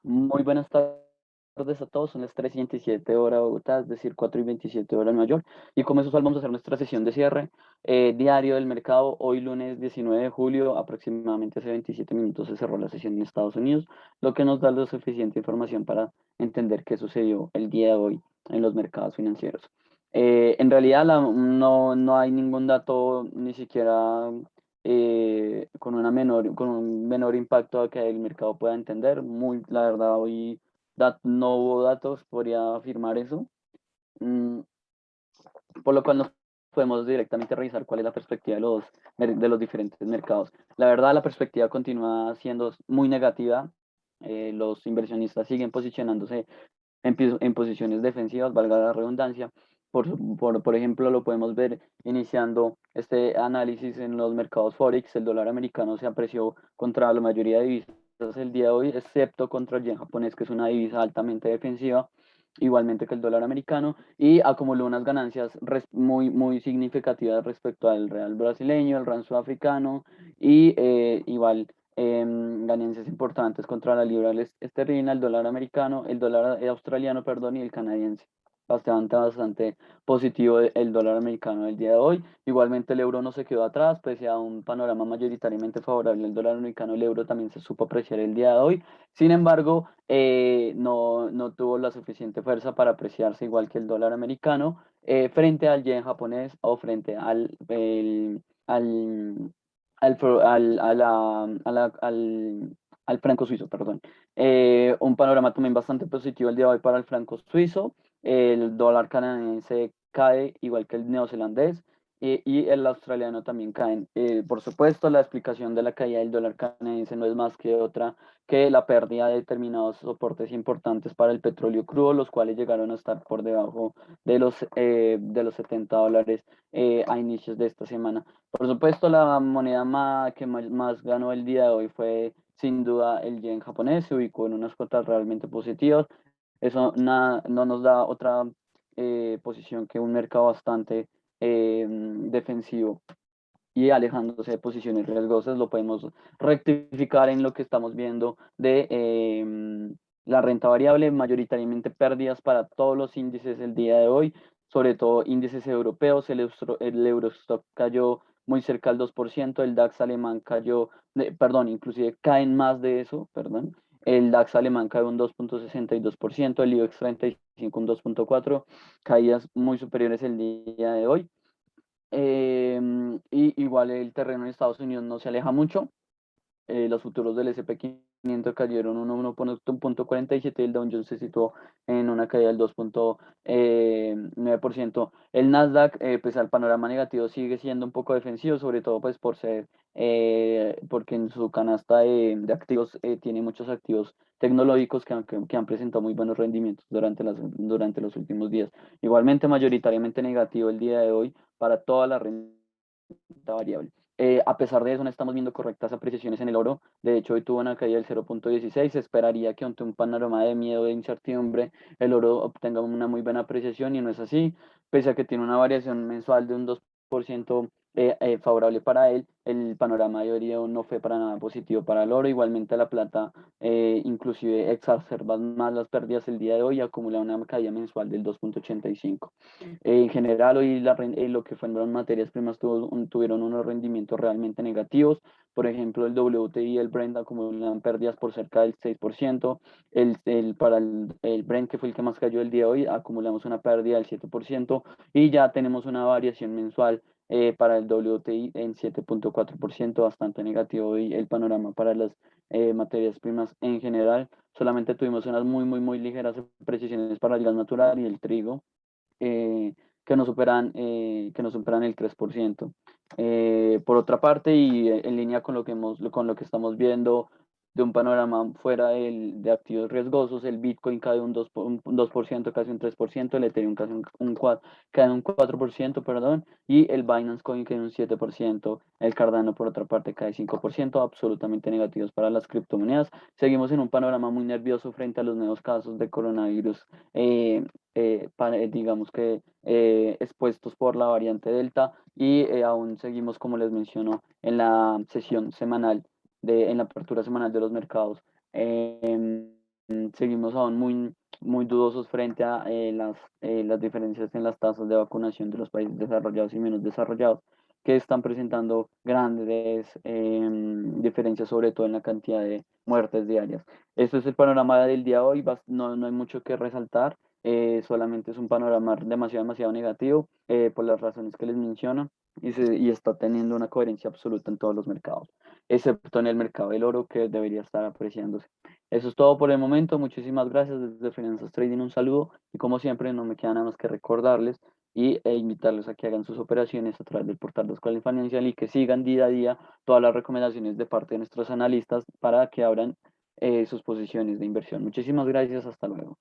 Muy buenas tardes a todos, son las 3:27 hora Bogotá, es decir, 4:27 hora Nueva York. Y como eso vamos a hacer nuestra sesión de cierre diario del mercado. Hoy lunes 19 de julio, aproximadamente hace 27 minutos se cerró la sesión en Estados Unidos, lo que nos da la suficiente información para entender qué sucedió el día de hoy en los mercados financieros. En realidad no hay ningún dato ni siquiera con un menor impacto que el mercado pueda entender. La verdad, hoy no hubo datos, podría afirmar eso. Mm, por lo cual nos podemos directamente revisar cuál es la perspectiva de los diferentes mercados. La verdad, la perspectiva continúa siendo muy negativa. Los inversionistas siguen posicionándose en posiciones defensivas, valga la redundancia. Por ejemplo, lo podemos ver iniciando este análisis en los mercados Forex. El dólar americano se apreció contra la mayoría de divisas el día de hoy, excepto contra el yen japonés, que es una divisa altamente defensiva, igualmente que el dólar americano, y acumuló unas ganancias muy significativas respecto al real brasileño, el rand sudafricano, y igual ganancias importantes contra la libra esterlina, el dólar americano, el dólar australiano, perdón, y el canadiense. Bastante positivo el dólar americano del día de hoy. Igualmente el euro no se quedó atrás, pese a un panorama mayoritariamente favorable al dólar americano, el euro también se supo apreciar el día de hoy. Sin embargo, no tuvo la suficiente fuerza para apreciarse igual que el dólar americano frente al yen japonés o frente al, al franco suizo, perdón. Un panorama también bastante positivo el día de hoy para el franco suizo. El dólar canadiense cae igual que el neozelandés y el australiano también caen. Por supuesto, la explicación de la caída del dólar canadiense no es más que otra que la pérdida de determinados soportes importantes para el petróleo crudo, los cuales llegaron a estar por debajo de los $70 a inicios de esta semana. Por supuesto, la moneda que más ganó el día de hoy fue sin duda el yen japonés, se ubicó en unas cotas realmente positivas. Eso no nos da otra posición que un mercado bastante defensivo y alejándose de posiciones riesgosas. Lo podemos rectificar en lo que estamos viendo de la renta variable, mayoritariamente pérdidas para todos los índices el día de hoy, sobre todo índices europeos. El Eurostock cayó muy cerca al 2%, el DAX alemán cayó, perdón, inclusive caen más de eso, perdón. El DAX alemán cayó un 2,62%, el IBEX 35 un 2,4%, caídas muy superiores el día de hoy. Y igual el terreno en Estados Unidos no se aleja mucho. Los futuros del S&P 500 cayeron un 1,47 y el Dow Jones se situó en una caída del 2,9%. El Nasdaq, pues al panorama negativo, sigue siendo un poco defensivo, sobre todo pues porque en su canasta de activos tiene muchos activos tecnológicos que han presentado muy buenos rendimientos durante los últimos días. Igualmente, mayoritariamente negativo el día de hoy para toda la renta variable. A pesar de eso, no estamos viendo correctas apreciaciones en el oro. De hecho, hoy tuvo una caída del 0,16. Se esperaría que ante un panorama de miedo, de incertidumbre, el oro obtenga una muy buena apreciación y no es así. Pese a que tiene una variación mensual de un 2% favorable para él, el panorama de hoy no fue para nada positivo para el oro. Igualmente la plata, inclusive exacerba más las pérdidas el día de hoy y acumula una caída mensual del 2,85. En general, hoy lo que fueron materias primas tuvieron unos rendimientos realmente negativos. Por ejemplo, el WTI y el Brent acumulan pérdidas por cerca del 6%. Para el Brent, que fue el que más cayó el día de hoy, acumulamos una pérdida del 7% y ya tenemos una variación mensual para el WTI en 7,4%, bastante negativo y el panorama para las materias primas en general. Solamente tuvimos unas muy ligeras precisiones para el gas natural y el trigo eh, que no superan el 3%. Por otra parte, y en línea con lo que estamos viendo de un panorama fuera de activos riesgosos, el Bitcoin cae un 2%, casi un 3%, el Ethereum casi cae un 4%, perdón, y el Binance Coin cae un 7%, el Cardano por otra parte cae 5%, absolutamente negativos para las criptomonedas. Seguimos en un panorama muy nervioso frente a los nuevos casos de coronavirus eh, digamos que expuestos por la variante Delta y aún seguimos, como les menciono, en la sesión semanal, en la apertura semanal de los mercados. seguimos aún muy dudosos frente a las diferencias en las tasas de vacunación de los países desarrollados y menos desarrollados, que están presentando grandes diferencias, sobre todo en la cantidad de muertes diarias. Este es el panorama del día de hoy, no hay mucho que resaltar, solamente es un panorama demasiado negativo por las razones que les menciono y está teniendo una coherencia absoluta en todos los mercados, excepto en el mercado del oro que debería estar apreciándose. Eso es todo por el momento. Muchísimas gracias desde Finanzas Trading. Un saludo y como siempre no me queda nada más que recordarles e invitarles a que hagan sus operaciones a través del portal de Escuela Financial y que sigan día a día todas las recomendaciones de parte de nuestros analistas para que abran sus posiciones de inversión. Muchísimas gracias. Hasta luego.